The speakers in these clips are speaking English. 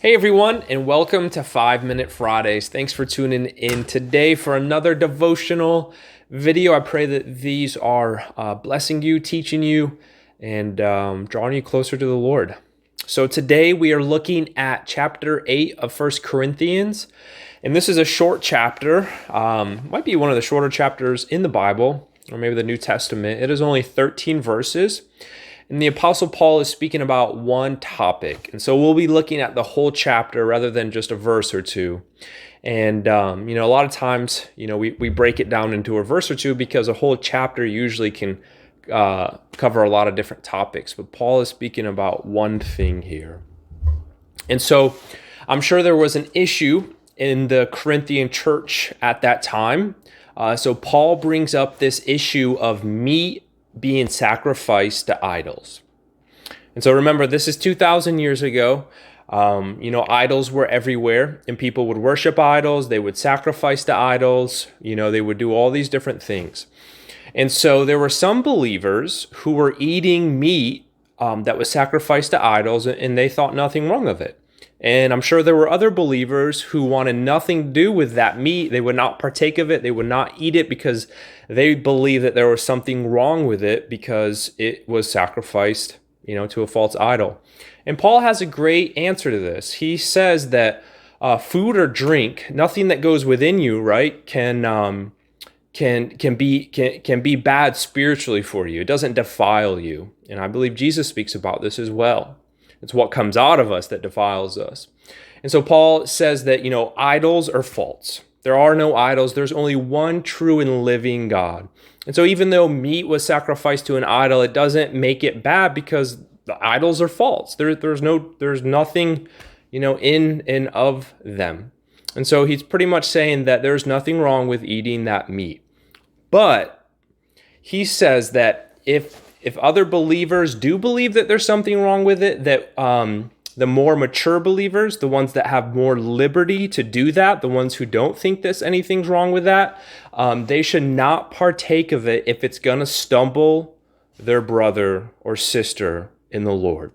Hey everyone, and welcome to 5 Minute Fridays. Thanks for tuning in today for another devotional video. I pray that these are blessing you, teaching you, and drawing you closer to the Lord. So today we are looking at chapter 8 of 1 Corinthians, and this is a short chapter. Might be one of the shorter chapters in the Bible, or maybe the New Testament. It is only 13 verses. And the Apostle Paul is speaking about one topic. And so we'll be looking at the whole chapter rather than just a verse or two. And, a lot of times, we break it down into a verse or two because a whole chapter usually can cover a lot of different topics. But Paul is speaking about one thing here. And so I'm sure there was an issue in the Corinthian church at that time. So Paul brings up this issue of meat being sacrificed to idols. And so remember, this is 2,000 years ago. Idols were everywhere, and people would worship idols. They would sacrifice to idols. They would do all these different things. And so there were some believers who were eating meat that was sacrificed to idols, and they thought nothing wrong of it. And I'm sure there were other believers who wanted nothing to do with that meat. They would not partake of it. They would not eat it because they believed that there was something wrong with it because it was sacrificed, to a false idol. And Paul has a great answer to this. He says that food or drink, nothing that goes within you, right, can be bad spiritually for you. It doesn't defile you. And I believe Jesus speaks about this as well. It's what comes out of us that defiles us. And so Paul says that, idols are false. There are no idols. There's only one true and living God. And so even though meat was sacrificed to an idol, it doesn't make it bad because the idols are false. There's nothing, in and of them. And so he's pretty much saying that there's nothing wrong with eating that meat. But he says that if other believers do believe that there's something wrong with it, that the more mature believers, the ones that have more liberty to do that, the ones who don't think there's anything's wrong with that, they should not partake of it if it's going to stumble their brother or sister in the Lord.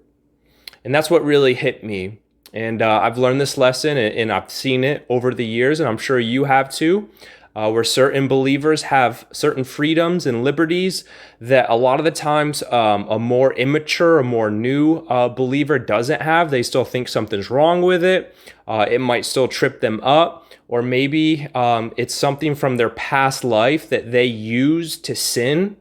And that's what really hit me. And I've learned this lesson and I've seen it over the years, and I'm sure you have too. Where certain believers have certain freedoms and liberties that a lot of the times a more immature, a more new believer doesn't have. They still think something's wrong with it. It might still trip them up, or maybe it's something from their past life that they use to sin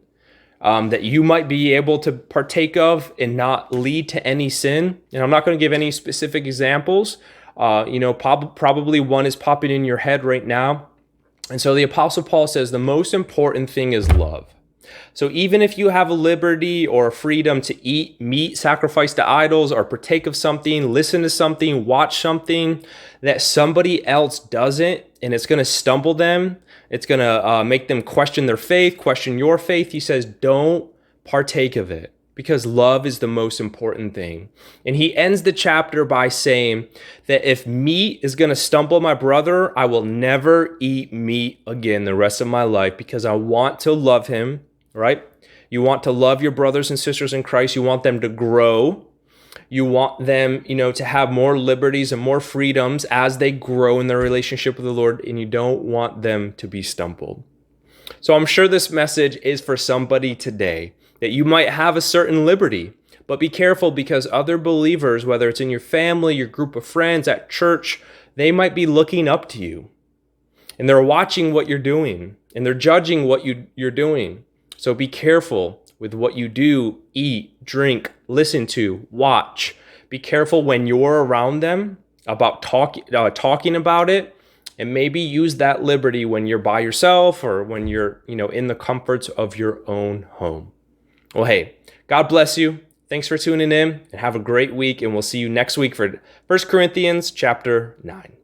that you might be able to partake of and not lead to any sin. And I'm not going to give any specific examples. Probably one is popping in your head right now. And so the Apostle Paul says the most important thing is love. So even if you have a liberty or a freedom to eat meat sacrificed to idols or partake of something, listen to something, watch something that somebody else doesn't, and it's going to stumble them, it's going to make them question their faith, question your faith, he says, don't partake of it. Because love is the most important thing. And he ends the chapter by saying that if meat is going to stumble my brother, I will never eat meat again the rest of my life because I want to love him, right? You want to love your brothers and sisters in Christ. You want them to grow. You want them, to have more liberties and more freedoms as they grow in their relationship with the Lord, and you don't want them to be stumbled. So I'm sure this message is for somebody today, that you might have a certain liberty, but be careful because other believers, whether it's in your family, your group of friends, at church, they might be looking up to you. And they're watching what you're doing, and they're judging what you're doing. So be careful with what you do, eat, drink, listen to, watch. Be careful when you're around them about talking about it, and maybe use that liberty when you're by yourself or when you're, in the comforts of your own home. Well, hey, God bless you. Thanks for tuning in and have a great week. And we'll see you next week for 1 Corinthians chapter 9.